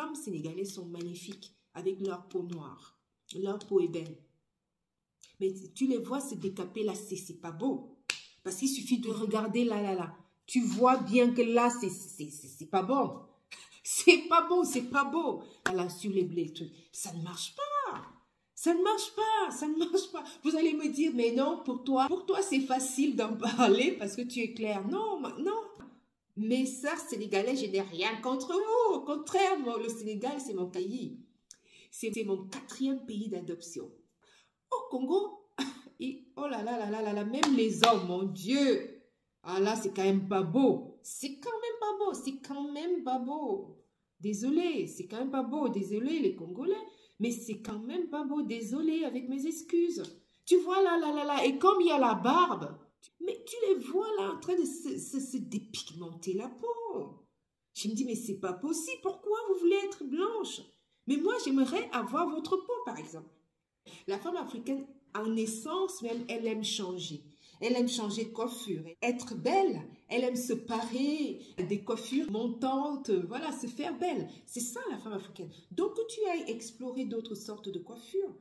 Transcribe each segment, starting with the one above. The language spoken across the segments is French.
femmes sénégalaises sont magnifiques avec leur peau noire. Leur peau est belle. Mais tu les vois se décaper là, c'est pas beau. Parce qu'il suffit de regarder là. Tu vois bien que là, c'est pas bon. C'est pas bon, c'est pas beau. Là, sur les blés, ça ne marche pas. Ça ne marche pas, ça ne marche pas. Vous allez me dire, mais non, pour toi c'est facile d'en parler parce que tu es clair. Non, non. Mes sœurs sénégalaises, je n'ai rien contre vous. Au contraire, moi, le Sénégal, c'est mon pays. C'est mon 4e pays d'adoption. Au Congo, oh là là, même les hommes, mon Dieu. Ah là, c'est quand même pas beau. C'est quand même pas beau, c'est quand même pas beau. Désolé, c'est quand même pas beau. Désolé, les Congolais. Mais c'est quand même pas beau. Désolé, avec mes excuses. Tu vois là. Et comme il y a la barbe, mais tu les vois là en train de se dépigmenter la peau. Je me dis, mais c'est pas possible. Pourquoi vous voulez être blanche? Mais moi, j'aimerais avoir votre peau, par exemple. La femme africaine, en essence même, elle aime changer. Elle aime changer de coiffure, être belle. Elle aime se parer des coiffures montantes, voilà, se faire belle. C'est ça la femme africaine. Donc que tu ailles explorer d'autres sortes de coiffures,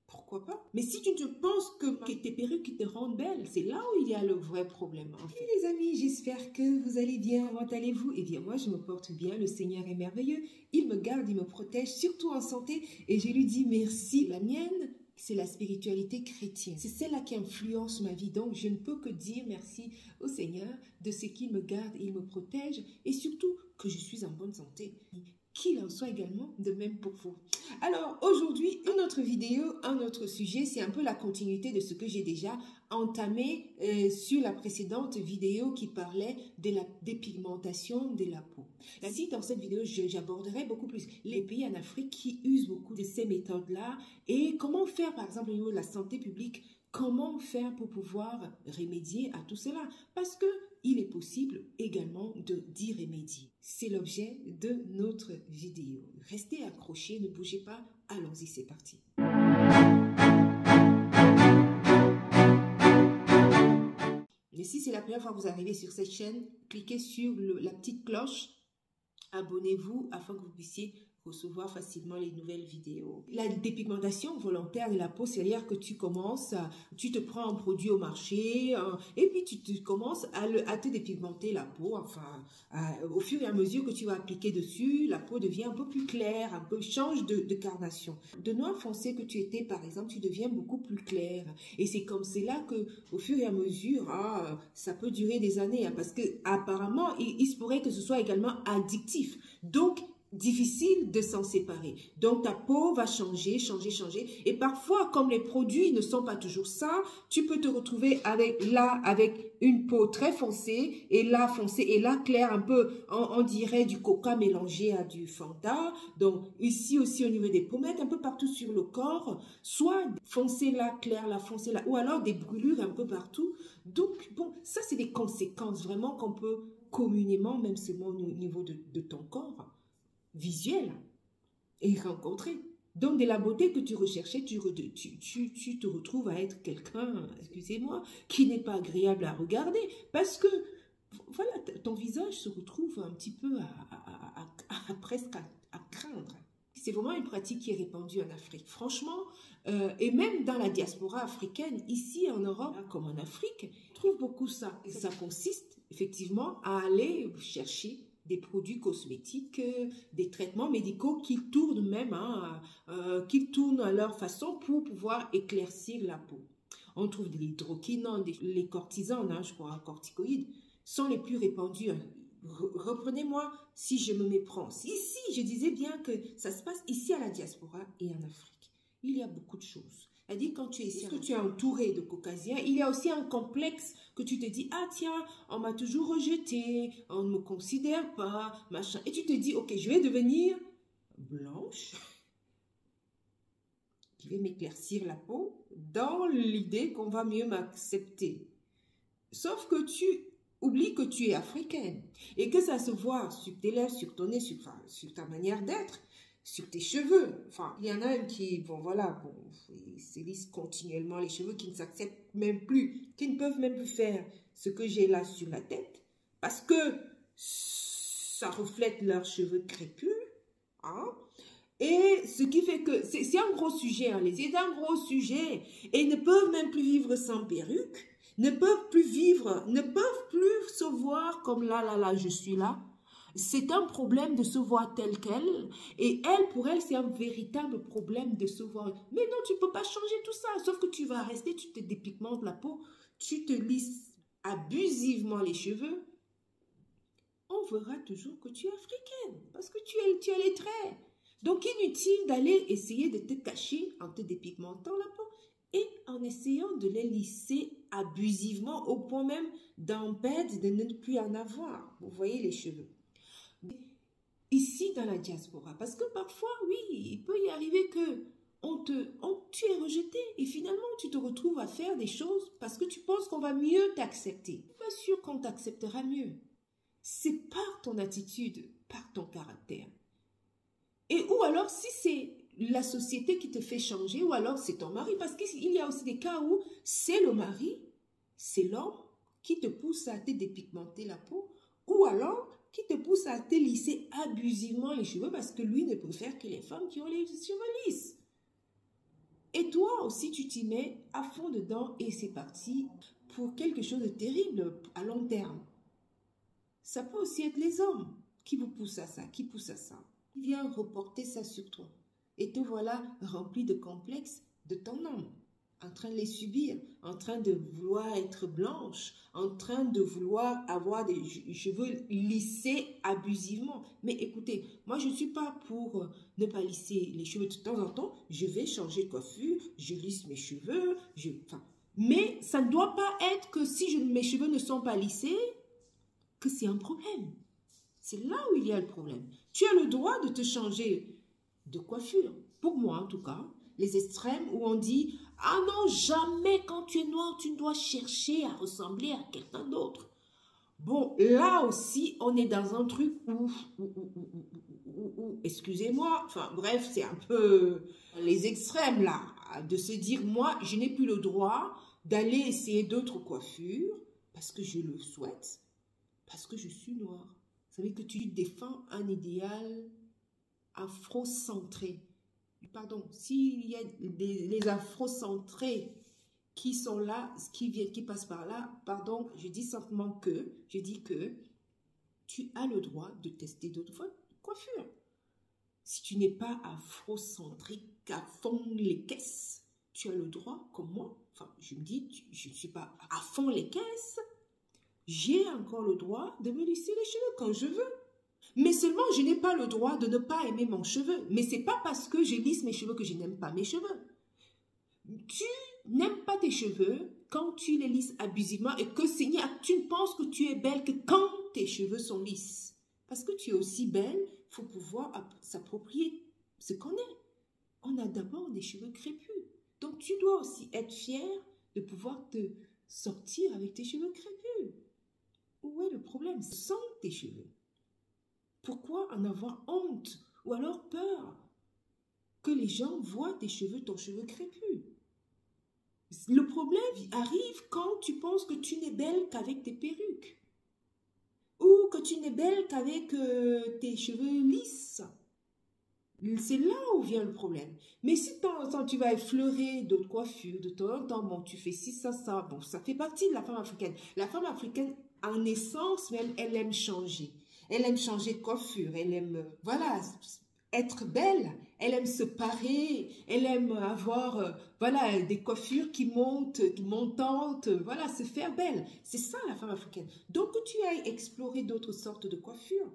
pourquoi pas? Mais si tu ne penses que tes perruques qui te rendent belle, c'est là où il y a le vrai problème. En fait. Les amis, j'espère que vous allez bien. Comment allez-vous? Eh bien, moi, je me porte bien. Le Seigneur est merveilleux. Il me garde, il me protège, surtout en santé. Et je lui dis merci. La mienne, c'est la spiritualité chrétienne. C'est celle-là qui influence ma vie. Donc, je ne peux que dire merci au Seigneur de ce qu'il me garde, il me protège et surtout que je suis en bonne santé. Qu'il en soit également de même pour vous. Alors, aujourd'hui, une autre vidéo, un autre sujet, c'est un peu la continuité de ce que j'ai déjà entamé sur la précédente vidéo qui parlait de la dépigmentation de la peau. Ici, dans cette vidéo, j'aborderai beaucoup plus les pays en Afrique qui usent beaucoup de ces méthodes-là et comment faire, par exemple, au niveau de la santé publique, comment faire pour pouvoir remédier à tout cela. Parce que il est possible également d'y remédier. C'est l'objet de notre vidéo. Restez accrochés, ne bougez pas. Allons-y, c'est parti. Et si c'est la première fois que vous arrivez sur cette chaîne, cliquez sur la petite cloche. Abonnez-vous afin que vous puissiez recevoir facilement les nouvelles vidéos. La dépigmentation volontaire de la peau, c'est-à-dire que tu te prends un produit au marché et puis tu commences à te dépigmenter la peau. Enfin, au fur et à mesure que tu vas appliquer dessus, la peau devient un peu plus claire, change de carnation. De noir foncé que tu étais, par exemple, tu deviens beaucoup plus clair. Et c'est comme cela que, au fur et à mesure, ça peut durer des années, parce que apparemment, il se pourrait que ce soit également addictif. Donc, difficile de s'en séparer. Donc, ta peau va changer. Et parfois, comme les produits ne sont pas toujours ça, tu peux te retrouver avec une peau très foncée, et là foncée, et là claire, un peu, on dirait du coca mélangé à du Fanta. Donc, ici aussi au niveau des pommettes, un peu partout sur le corps, soit foncé là, clair là, foncé là, ou alors des brûlures un peu partout. Donc, bon, ça c'est des conséquences vraiment qu'on peut communément, même seulement au niveau de ton corps, visuel et rencontrer. Donc, de la beauté que tu recherchais, tu te retrouves à être quelqu'un, excusez-moi, qui n'est pas agréable à regarder parce que, voilà, ton visage se retrouve un petit peu presque à craindre. C'est vraiment une pratique qui est répandue en Afrique, franchement, et même dans la diaspora africaine, ici en Europe, comme en Afrique, on trouve beaucoup ça. Et ça consiste effectivement à aller chercher des produits cosmétiques, des traitements médicaux qui tournent même, qui tournent à leur façon pour pouvoir éclaircir la peau. On trouve de l'hydroquinone, les cortisones, je crois, corticoïdes, sont les plus répandus. Reprenez-moi si je me méprends. Ici, je disais bien que ça se passe ici à la diaspora et en Afrique. Il y a beaucoup de choses. C'est-à-dire, quand tu es ici, que tu es entouré de caucasiens, il y a aussi un complexe que tu te dis, ah tiens, on m'a toujours rejeté, on ne me considère pas, machin. Et tu te dis, ok, je vais devenir blanche, je vais m'éclaircir la peau dans l'idée qu'on va mieux m'accepter. Sauf que tu oublies que tu es africaine et que ça se voit sur tes lèvres, sur ton nez, sur ta manière d'être, sur tes cheveux. Enfin, il y en a qui, bon voilà, ils se lissent continuellement les cheveux, qui ne s'acceptent même plus, qui ne peuvent même plus faire ce que j'ai là sur la tête parce que ça reflète leurs cheveux crépus. Hein? Et ce qui fait que c'est un gros sujet, hein, c'est un gros sujet. Et ils ne peuvent même plus vivre sans perruque, ne peuvent plus vivre, ne peuvent plus se voir comme là, je suis là. C'est un problème de se voir tel quel. Et elle, pour elle, c'est un véritable problème de se voir. Mais non, tu ne peux pas changer tout ça. Sauf que tu vas rester, tu te dépigmentes la peau, tu te lisses abusivement les cheveux. On verra toujours que tu es africaine. Parce que tu as les traits. Donc, inutile d'aller essayer de te cacher en te dépigmentant la peau et en essayant de les lisser abusivement au point même d'en perdre, de ne plus en avoir. Vous voyez les cheveux. Ici, dans la diaspora, parce que parfois, oui, il peut y arriver que tu es rejeté et finalement, tu te retrouves à faire des choses parce que tu penses qu'on va mieux t'accepter. Pas sûr qu'on t'acceptera mieux. C'est par ton attitude, par ton caractère. Et ou alors, si c'est la société qui te fait changer, ou alors c'est ton mari, parce qu'il y a aussi des cas où c'est le mari, c'est l'homme qui te pousse à te dépigmenter la peau, ou alors qui te pousse à te lisser abusivement les cheveux parce que lui ne préfère que les femmes qui ont les cheveux lisses. Et toi aussi, tu t'y mets à fond dedans et c'est parti pour quelque chose de terrible à long terme. Ça peut aussi être les hommes qui vous poussent à ça, qui poussent à ça. Qui vient reporter ça sur toi. Et te voilà rempli de complexes de ton homme, en train de les subir, en train de vouloir être blanche, en train de vouloir avoir des cheveux lissés abusivement. Mais écoutez, moi je ne suis pas pour ne pas lisser les cheveux de temps en temps. Je vais changer de coiffure, je lisse mes cheveux, mais ça ne doit pas être que si mes cheveux ne sont pas lissés, que c'est un problème. C'est là où il y a le problème. Tu as le droit de te changer de coiffure. Pour moi, en tout cas, les extrêmes où on dit « Ah non, jamais quand tu es noir, tu dois chercher à ressembler à quelqu'un d'autre. » Bon, là aussi, on est dans un truc où excusez-moi, enfin bref, c'est un peu les extrêmes là, de se dire « Moi, je n'ai plus le droit d'aller essayer d'autres coiffures parce que je le souhaite, parce que je suis noire. » Vous savez que tu défends un idéal afrocentré. Pardon, s'il y a les afrocentrés qui sont là, qui passent par là, pardon, je dis simplement que, tu as le droit de tester d'autres coiffures. Si tu n'es pas afrocentrique à fond les caisses, tu as le droit, comme moi, enfin, je me dis, je ne suis pas à fond les caisses, j'ai encore le droit de me lisser les cheveux quand je veux. Mais seulement, je n'ai pas le droit de ne pas aimer mon cheveu. Mais ce n'est pas parce que je lisse mes cheveux que je n'aime pas mes cheveux. Tu n'aimes pas tes cheveux quand tu les lisses abusivement et que tu ne penses que tu es belle que quand tes cheveux sont lisses. Parce que tu es aussi belle, il faut pouvoir s'approprier ce qu'on est. On a d'abord des cheveux crépus. Donc, tu dois aussi être fière de pouvoir te sortir avec tes cheveux crépus. Où est le problème? Ce sont tes cheveux. Pourquoi en avoir honte ou alors peur que les gens voient ton cheveu crépus? Le problème arrive quand tu penses que tu n'es belle qu'avec tes perruques ou que tu n'es belle qu'avec tes cheveux lisses. C'est là où vient le problème. Mais si de temps en temps tu vas effleurer d'autres coiffures, de temps en temps, bon, tu fais ci, ça, bon, ça fait partie de la femme africaine. La femme africaine, en essence même, elle aime changer. Elle aime changer de coiffure, elle aime, voilà, être belle, elle aime se parer, elle aime avoir, voilà, des coiffures qui montantes, voilà, se faire belle. C'est ça la femme africaine. Donc que tu ailles explorer d'autres sortes de coiffures,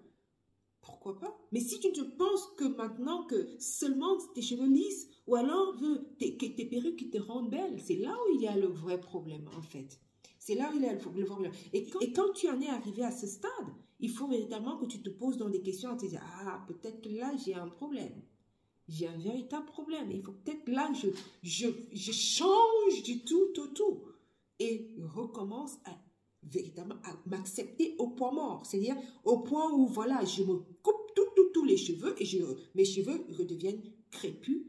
pourquoi pas? Mais si tu ne penses que maintenant que seulement tes cheveux lisses, ou alors tes perruques qui te rendent belle, c'est là où il y a le vrai problème en fait. C'est là où il y a le problème. Et quand tu en es arrivé à ce stade, il faut véritablement que tu te poses dans des questions et te dire, ah, peut-être que là, j'ai un problème. J'ai un véritable problème. Il faut peut-être là, je change du tout. Et recommence à véritablement à m'accepter au point mort. C'est-à-dire au point où, voilà, je me coupe tous les cheveux et mes cheveux redeviennent crépus.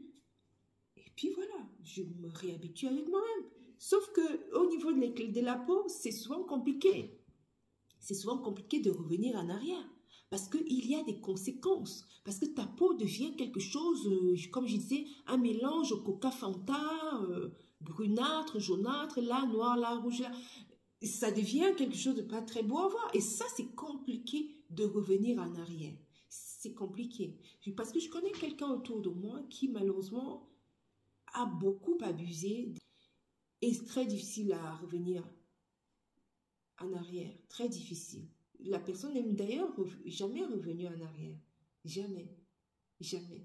Et puis voilà, je me réhabitue avec moi-même. Sauf qu'au niveau de la peau, c'est souvent compliqué. C'est souvent compliqué de revenir en arrière. Parce qu'il y a des conséquences. Parce que ta peau devient quelque chose, comme je disais, un mélange coca-fanta, brunâtre, jaunâtre, là, noir, là, rouge, là. Ça devient quelque chose de pas très beau à voir. Et ça, c'est compliqué de revenir en arrière. C'est compliqué. Parce que je connais quelqu'un autour de moi qui, malheureusement, a beaucoup abusé. Et c'est très difficile à revenir en arrière. Très difficile. La personne n'est d'ailleurs jamais revenue en arrière. Jamais. Jamais.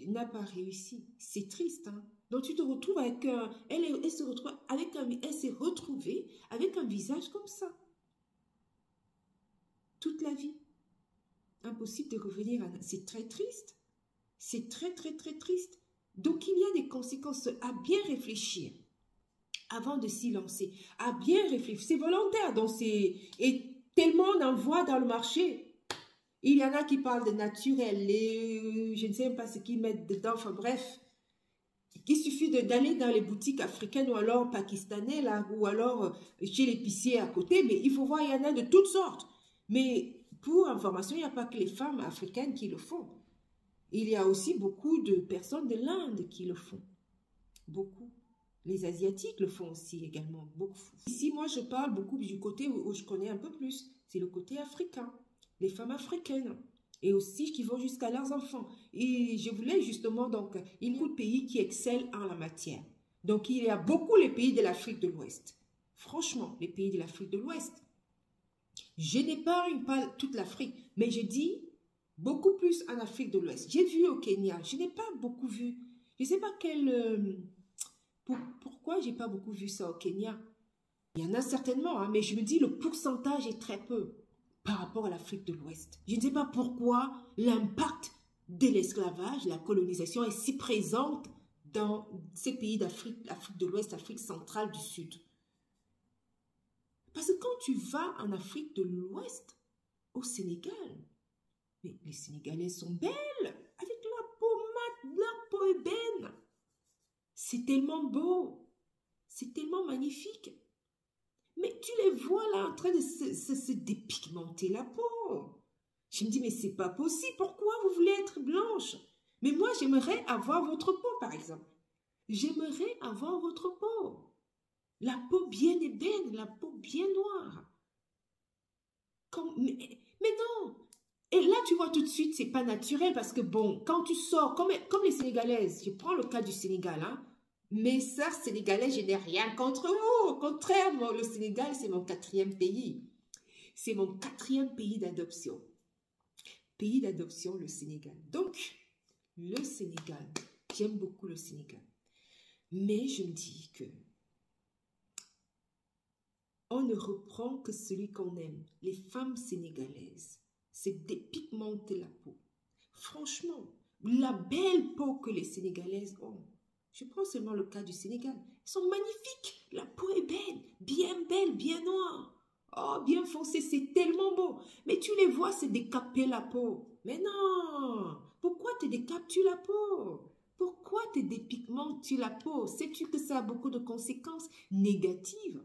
N'a pas réussi. C'est triste, hein. Donc tu te retrouves avec elle se retrouve avec elle s'est retrouvée avec un visage comme ça. Toute la vie. Impossible de revenir en arrière. C'est très triste. C'est très, très, très triste. Donc il y a des conséquences à bien réfléchir avant de s'y lancer. À bien réfléchir. C'est volontaire. Donc et tellement on en voit dans le marché. Il y en a qui parlent de naturel, je ne sais même pas ce qu'ils mettent dedans, enfin bref. Il suffit d'aller dans les boutiques africaines ou alors pakistanais, là, ou alors chez l'épicier à côté, mais il faut voir, il y en a de toutes sortes. Mais pour information, il n'y a pas que les femmes africaines qui le font. Il y a aussi beaucoup de personnes de l'Inde qui le font. Beaucoup. Les Asiatiques le font aussi également, beaucoup. Ici, moi, je parle beaucoup du côté où je connais un peu plus. C'est le côté africain. Les femmes africaines, et aussi qui vont jusqu'à leurs enfants. Et je voulais justement, donc, il y a beaucoup de pays qui excellent en la matière. Donc, il y a beaucoup les pays de l'Afrique de l'Ouest. Franchement, les pays de l'Afrique de l'Ouest. Je n'épargne pas toute l'Afrique, mais je dis beaucoup plus en Afrique de l'Ouest. J'ai vu au Kenya, je n'ai pas beaucoup vu. Je ne sais pas pourquoi je n'ai pas beaucoup vu ça au Kenya. Il y en a certainement, hein, mais je me dis le pourcentage est très peu par rapport à l'Afrique de l'Ouest. Je ne sais pas pourquoi l'impact de l'esclavage, la colonisation est si présente dans ces pays d'Afrique, Afrique de l'Ouest, Afrique centrale, du Sud. Parce que quand tu vas en Afrique de l'Ouest, au Sénégal, mais les Sénégalais sont belles, avec leur peau mate, leur peau ébène. C'est tellement beau, c'est tellement magnifique. Mais tu les vois là en train de se dépigmenter la peau. Je me dis, mais c'est pas possible. Pourquoi vous voulez être blanche? Mais moi, j'aimerais avoir votre peau, par exemple. J'aimerais avoir votre peau. La peau bien ébène, la peau bien noire. Mais non. Et là, tu vois tout de suite, c'est pas naturel parce que bon, quand tu sors, comme les Sénégalaises, je prends le cas du Sénégal, hein. Mes sœurs sénégalaises, je n'ai rien contre vous. Au contraire, moi, le Sénégal, c'est mon 4e pays. C'est mon 4e pays d'adoption. Pays d'adoption, le Sénégal. Donc, le Sénégal, j'aime beaucoup le Sénégal. Mais je me dis que on ne reprend que celui qu'on aime. Les femmes sénégalaises, c'est dépigmenter la peau. Franchement, la belle peau que les Sénégalaises ont. Je prends seulement le cas du Sénégal. Ils sont magnifiques. La peau est belle, bien noire. Oh, bien foncée, c'est tellement beau. Mais tu les vois se décaper la peau. Mais non, pourquoi te décapes-tu la peau? Pourquoi te dépigmentes-tu la peau? Sais-tu que ça a beaucoup de conséquences négatives?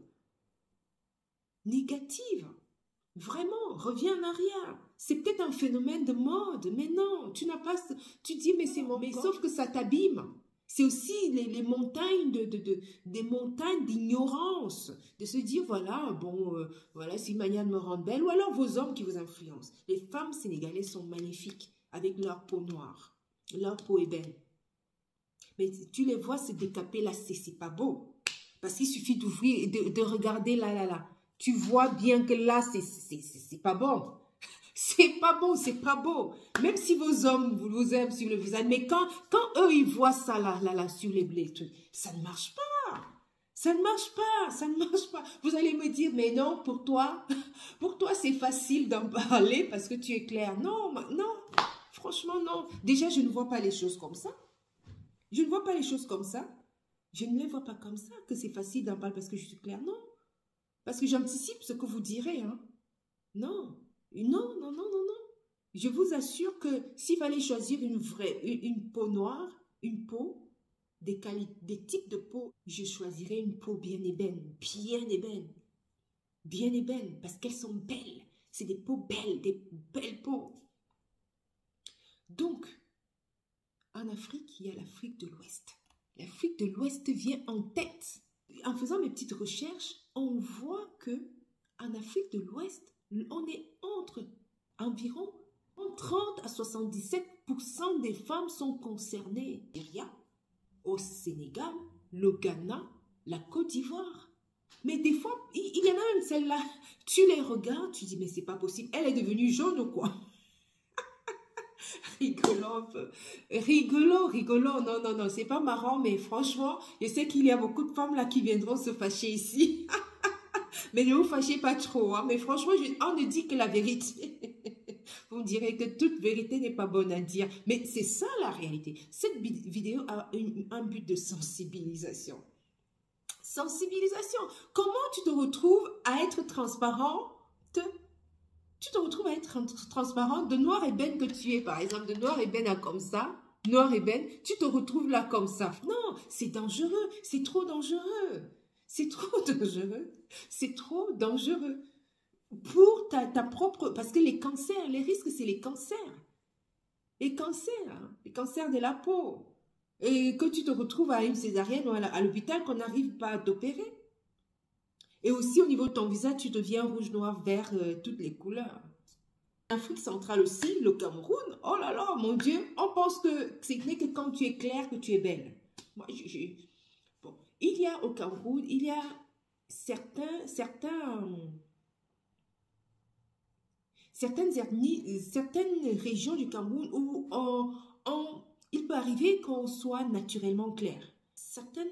Négatives. Vraiment, reviens en arrière. C'est peut-être un phénomène de mode, mais non, tu n'as pas... Tu dis, mais c'est mon... Mais sauf que ça t'abîme. C'est aussi les montagnes des montagnes d'ignorance, de se dire, voilà, bon, voilà, c'est une manière de me rendre belle, ou alors vos hommes qui vous influencent. Les femmes sénégalaises sont magnifiques, avec leur peau noire, leur peau ébène. Mais tu les vois se décaper là, c'est pas beau. Parce qu'il suffit d'ouvrir, de regarder là. Tu vois bien que là, c'est pas bon. C'est pas bon, c'est pas beau. Même si vos hommes vous aiment sur le visage, mais quand eux, ils voient ça là, sur les blés, ça ne marche pas. Ça ne marche pas, ça ne marche pas. Vous allez me dire, mais non, pour toi c'est facile d'en parler parce que tu es clair. Non, non, franchement, non. Déjà, je ne vois pas les choses comme ça. Je ne vois pas les choses comme ça. Je ne les vois pas comme ça, que c'est facile d'en parler parce que je suis claire. Non. Parce que j'anticipe ce que vous direz, hein. Non. Non. Je vous assure que s'il fallait choisir une peau noire, une peau, des types de peau, je choisirais une peau bien ébène, parce qu'elles sont belles. C'est des peaux belles, des belles peaux. Donc, en Afrique, il y a l'Afrique de l'Ouest. L'Afrique de l'Ouest vient en tête. En faisant mes petites recherches, on voit que en Afrique de l'Ouest, on est entre environ 30 à 77% des femmes sont concernées. Au Sénégal, le Ghana, la Côte d'Ivoire. Mais des fois, il y en a une, celle-là, tu les regardes, tu dis, mais c'est pas possible, elle est devenue jaune ou quoi? Rigolant un peu. Rigolo. Non, c'est pas marrant, mais franchement, je sais qu'il y a beaucoup de femmes là qui viendront se fâcher ici. Mais ne vous fâchez pas trop, hein. Mais franchement, on ne dit que la vérité. Vous me direz que toute vérité n'est pas bonne à dire. Mais c'est ça la réalité. Cette vidéo a un but de sensibilisation. Sensibilisation. Comment tu te retrouves à être transparente? Tu te retrouves à être transparente de noir ébène que tu es, par exemple, de noir ébène à comme ça, noir ébène, tu te retrouves là comme ça. Non, c'est dangereux, c'est trop dangereux. C'est trop dangereux. C'est trop dangereux. Pour ta propre... Parce que les cancers, les risques, c'est les cancers. Les cancers de la peau. Et que tu te retrouves à une césarienne ou à l'hôpital qu'on n'arrive pas à t'opérer. Et aussi au niveau de ton visage, tu deviens rouge, noir, vert, toutes les couleurs. L'Afrique centrale aussi, le Cameroun, oh là là, mon Dieu, on pense que ce n'est que quand tu es claire que tu es belle. Moi, bon, il y a au Cameroun, il y a certaines régions du Cameroun où il peut arriver qu'on soit naturellement clair. Certaines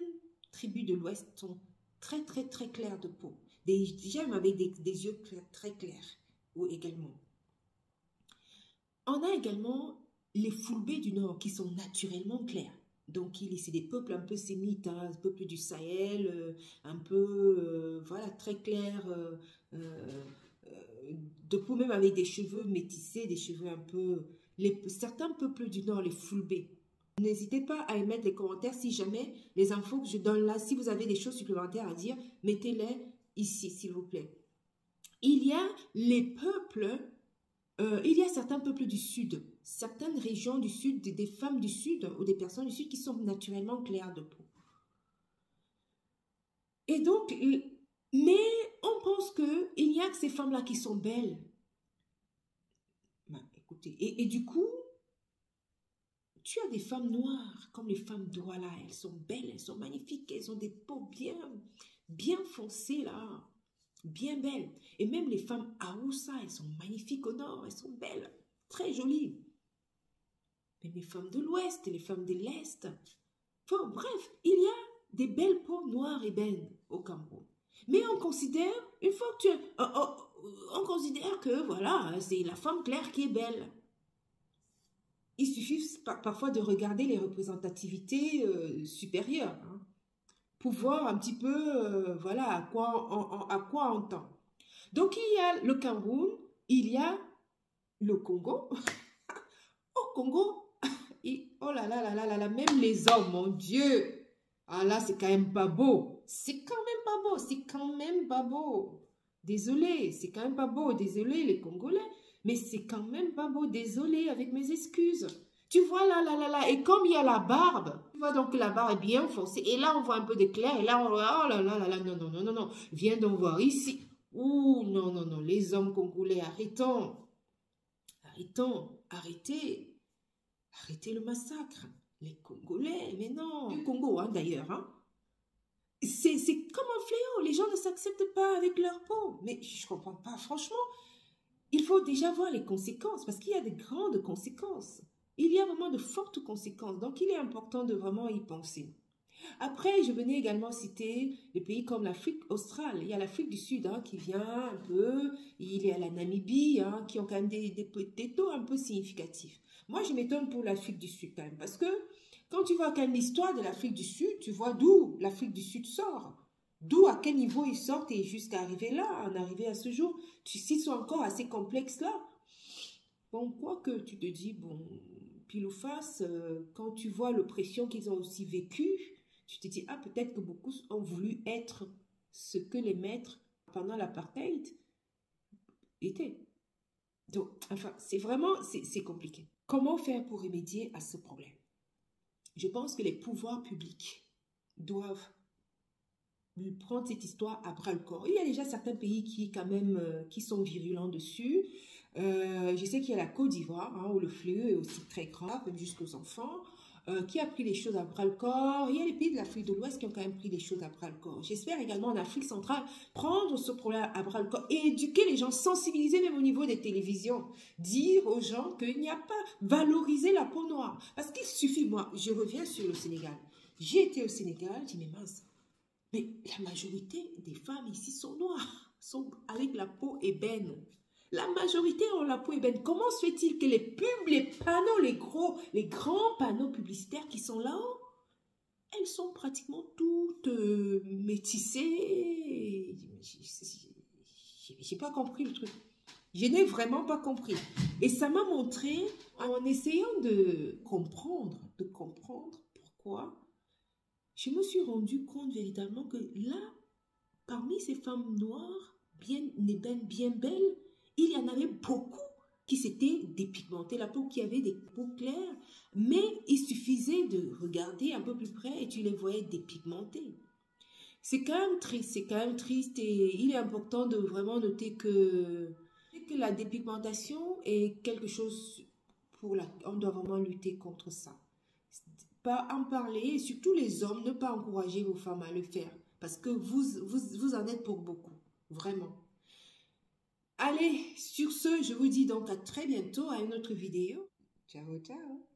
tribus de l'Ouest sont très claires de peau. Déjà, même avec des yeux très clairs, ou également. On a également les Fulbés du Nord qui sont naturellement clairs. Donc, c'est des peuples un peu sémites, hein, des peuples du Sahel, un peu, voilà, très clairs, de peau même avec des cheveux métissés, des cheveux un peu... certains peuples du Nord, les Fulbés. N'hésitez pas à émettre des commentaires si jamais les infos que je donne là, si vous avez des choses supplémentaires à dire, mettez-les ici, s'il vous plaît. Il y a les peuples, il y a certains peuples du Sud, certaines régions du Sud, des femmes du Sud ou des personnes du Sud qui sont naturellement claires de peau. Et donc, mais on pense qu'il n'y a que ces femmes-là qui sont belles. Ben, écoutez, et du coup, tu as des femmes noires, comme les femmes d'Ouala, elles sont belles, elles sont magnifiques, elles ont des peaux bien foncées là, bien belles. Et même les femmes Haoussa, elles sont magnifiques au nord, elles sont belles, très jolies. Mais les femmes de l'ouest, les femmes de l'est, enfin, bref, il y a des belles peaux noires et belles au Cameroun. Mais on considère, une fois que on considère que voilà, c'est la femme claire qui est belle. Il suffit parfois de regarder les représentativités supérieures, hein, pour voir un petit peu, voilà, à quoi on tend. Donc, il y a le Cameroun, il y a le Congo. Au Congo, oh là là là là là, même les hommes, mon Dieu, ah là, c'est quand même pas beau. C'est quand même pas beau, c'est quand même pas beau. Désolé, c'est quand même pas beau. Désolé, les Congolais. Mais c'est quand même pas beau, désolé, avec mes excuses. Tu vois là, et comme il y a la barbe, tu vois donc que la barbe est bien foncée, et là on voit un peu d'éclair, et là on voit, oh là, non, viens donc voir ici. Ouh, non, les hommes congolais, arrêtons, arrêtez le massacre. Les Congolais, mais non, du Congo hein, d'ailleurs, hein. C'est comme un fléau, les gens ne s'acceptent pas avec leur peau, mais je comprends pas, franchement. Il faut déjà voir les conséquences, parce qu'il y a de grandes conséquences. Il y a vraiment de fortes conséquences, donc il est important de vraiment y penser. Après, je venais également citer des pays comme l'Afrique australe. Il y a l'Afrique du Sud hein, qui vient un peu, il y a la Namibie hein, qui ont quand même des taux un peu significatifs. Moi, je m'étonne pour l'Afrique du Sud quand même, parce que quand tu vois quand même l'histoire de l'Afrique du Sud, tu vois d'où l'Afrique du Sud sort. D'où, à quel niveau ils sortent et jusqu'à arriver là, en arriver à ce jour. S'ils sont encore assez complexes là. Bon, quoi que tu te dis, bon, pile ou face, quand tu vois l'oppression qu'ils ont aussi vécue, tu te dis, ah, peut-être que beaucoup ont voulu être ce que les maîtres pendant l'apartheid étaient. Donc, enfin, c'est vraiment, c'est compliqué. Comment faire pour remédier à ce problème? Je pense que les pouvoirs publics doivent prendre cette histoire à bras le corps. Il y a déjà certains pays qui, quand même, qui sont virulents dessus. Je sais qu'il y a la Côte d'Ivoire, hein, où le fléau est aussi très grave, même jusqu'aux enfants, qui a pris les choses à bras le corps. Il y a les pays de l'Afrique de l'Ouest qui ont quand même pris les choses à bras le corps. J'espère également en Afrique centrale prendre ce problème à bras le corps et éduquer les gens, sensibiliser même au niveau des télévisions, dire aux gens qu'il n'y a pas, valoriser la peau noire. Parce qu'il suffit, moi, je reviens sur le Sénégal. J'ai été au Sénégal, je dis mais mince, mais la majorité des femmes ici sont noires, sont avec la peau ébène. La majorité ont la peau ébène. Comment se fait-il que les pubs, les panneaux, les grands panneaux publicitaires qui sont là-haut, elles sont pratiquement toutes métissées? J'ai pas compris le truc. Je n'ai vraiment pas compris. Et ça m'a montré, en essayant de comprendre pourquoi, je me suis rendu compte véritablement que là, parmi ces femmes noires, bien ébènes, bien belles, il y en avait beaucoup qui s'étaient dépigmentées la peau, qui avaient des peaux claires, mais il suffisait de regarder un peu plus près et tu les voyais dépigmentées. C'est quand même triste et il est important de vraiment noter que la dépigmentation est quelque chose on doit vraiment lutter contre ça. Pas en parler, et surtout les hommes, ne pas encourager vos femmes à le faire, parce que vous en êtes pour beaucoup, vraiment. Allez, sur ce, je vous dis donc à très bientôt à une autre vidéo. Ciao, ciao.